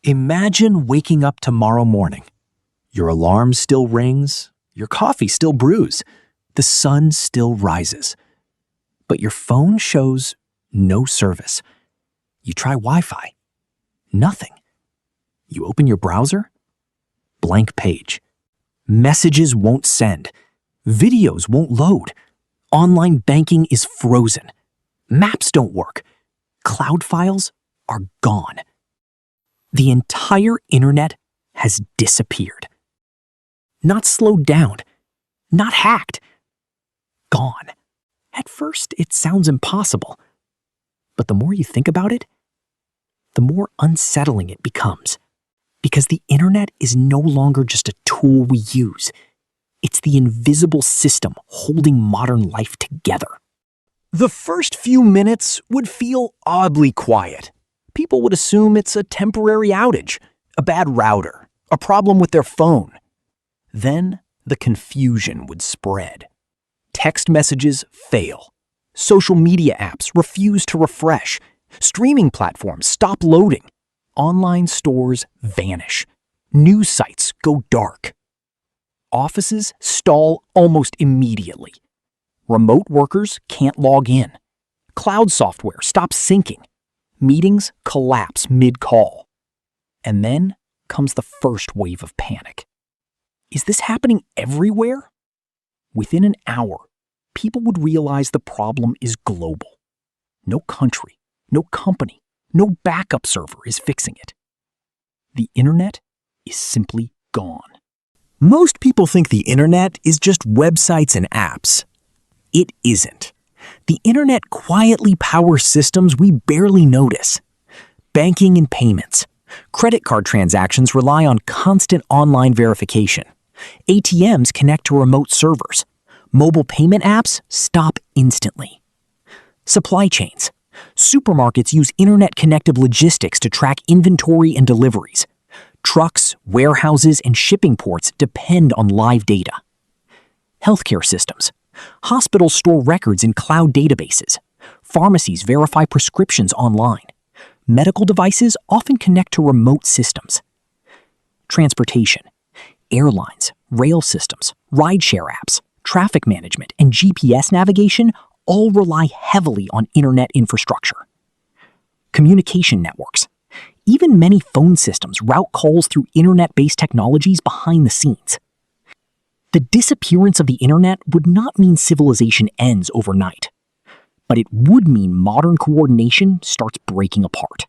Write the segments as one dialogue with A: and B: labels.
A: Imagine waking up tomorrow morning. Your alarm still rings, your coffee still brews, the sun still rises. But your phone shows no service. You try Wi-Fi. Nothing. You open your browser. Blank page. Messages won't send. Videos won't load. Online banking is frozen. Maps don't work. Cloud files are gone. The entire internet has disappeared. Not slowed down. Not hacked. Gone. At first, it sounds impossible. But the more you think about it, the more unsettling it becomes. Because the internet is no longer just a tool we use. It's the invisible system holding modern life together. The first few minutes would feel oddly quiet. People would assume it's a temporary outage, a bad router, a problem with their phone. Then the confusion would spread. Text messages fail. Social media apps refuse to refresh. Streaming platforms stop loading. Online stores vanish. News sites go dark. Offices stall almost immediately. Remote workers can't log in. Cloud software stops syncing. Meetings collapse mid-call. And then comes the first wave of panic. Is this happening everywhere? Within an hour, people would realize the problem is global. No country, no company, no backup server is fixing it. The internet is simply gone. Most people think the internet is just websites and apps. It isn't. The internet quietly powers systems we barely notice. Banking and payments. Credit card transactions rely on constant online verification. ATMs connect to remote servers. Mobile payment apps stop instantly. Supply chains. Supermarkets use internet-connected logistics to track inventory and deliveries. Trucks, warehouses, and shipping ports depend on live data. Healthcare systems. Hospitals store records in cloud databases. Pharmacies verify prescriptions online. Medical devices often connect to remote systems. Transportation. Airlines, rail systems, rideshare apps, traffic management, and GPS navigation all rely heavily on internet infrastructure. Communication networks. Even many phone systems route calls through internet-based technologies behind the scenes. The disappearance of the internet would not mean civilization ends overnight, but it would mean modern coordination starts breaking apart.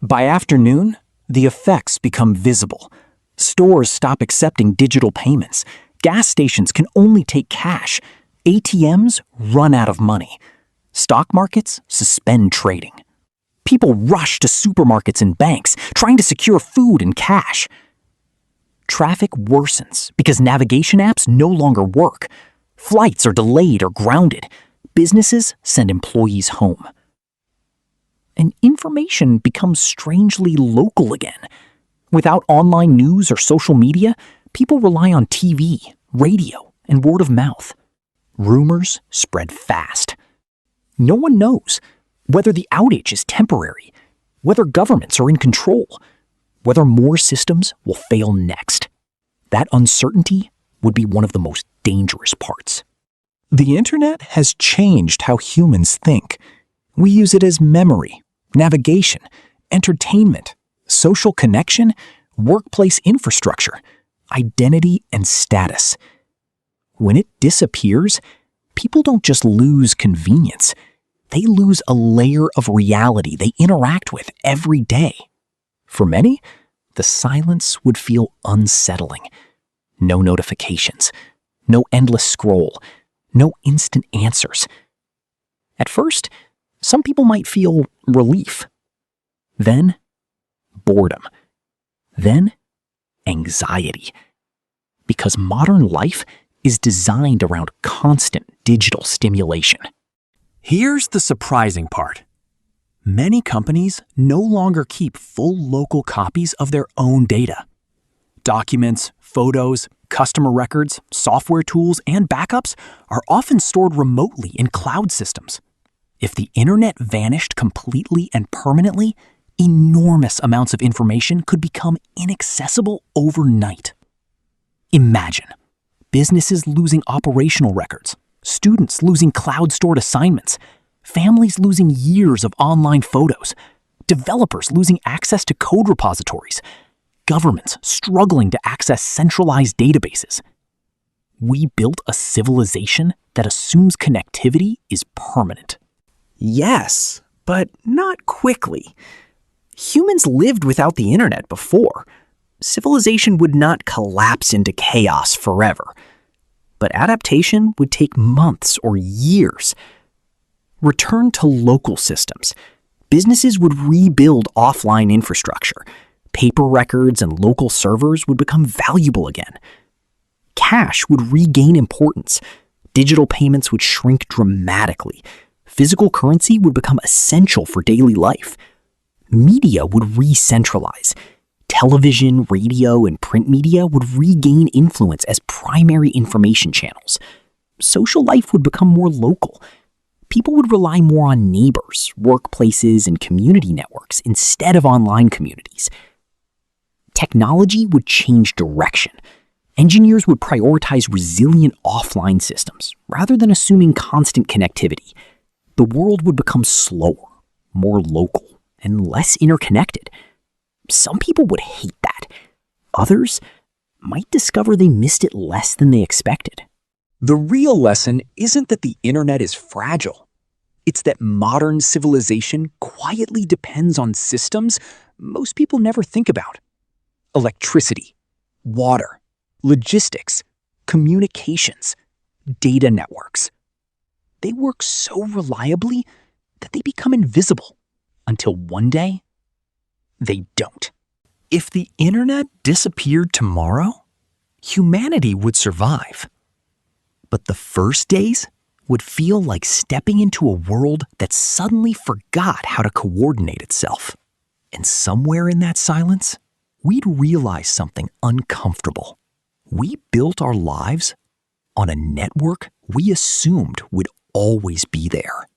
A: By afternoon, the effects become visible. Stores stop accepting digital payments. Gas stations can only take cash. ATMs run out of money. Stock markets suspend trading. People rush to supermarkets and banks, trying to secure food and cash. Traffic worsens because navigation apps no longer work. Flights are delayed or grounded. Businesses send employees home. And information becomes strangely local again. Without online news or social media, people rely on TV, radio, and word of mouth. Rumors spread fast. No one knows whether the outage is temporary, whether governments are in control, whether more systems will fail next. That uncertainty would be one of the most dangerous parts. The internet has changed how humans think. We use it as memory, navigation, entertainment, social connection, workplace infrastructure, identity, and status. When it disappears, people don't just lose convenience. They lose a layer of reality they interact with every day. For many, the silence would feel unsettling. No notifications, no endless scroll, no instant answers. At first, some people might feel relief. Then, boredom. Then, anxiety. Because modern life is designed around constant digital stimulation. Here's the surprising part. Many companies no longer keep full local copies of their own data. Documents, photos, customer records, software tools, and backups are often stored remotely in cloud systems. If the internet vanished completely and permanently, Enormous amounts of information could become inaccessible overnight. Imagine businesses losing operational records, students losing cloud-stored assignments, families losing years of online photos, developers losing access to code repositories, governments struggling to access centralized databases. We built a civilization that assumes connectivity is permanent.
B: Yes, but not quickly. Humans lived without the internet before. Civilization would not collapse into chaos forever. But adaptation would take months or years. Return to local systems. Businesses would rebuild offline infrastructure. Paper records and local servers would become valuable again. Cash would regain importance. Digital payments would shrink dramatically. Physical currency would become essential for daily life. Media would re-centralize. Television, radio, and print media would regain influence as primary information channels. Social life would become more local. People would rely more on neighbors, workplaces, and community networks instead of online communities. Technology would change direction. Engineers would prioritize resilient offline systems rather than assuming constant connectivity. The world would become slower, more local, and less interconnected. Some people would hate that. Others might discover they missed it less than they expected.
A: The real lesson isn't that the internet is fragile. It's that modern civilization quietly depends on systems most people never think about. Electricity, water, logistics, communications, data networks. They work so reliably that they become invisible until one day they don't. If the internet disappeared tomorrow, humanity would survive. But the first days would feel like stepping into a world that suddenly forgot how to coordinate itself. And somewhere in that silence, we'd realize something uncomfortable. We built our lives on a network we assumed would always be there.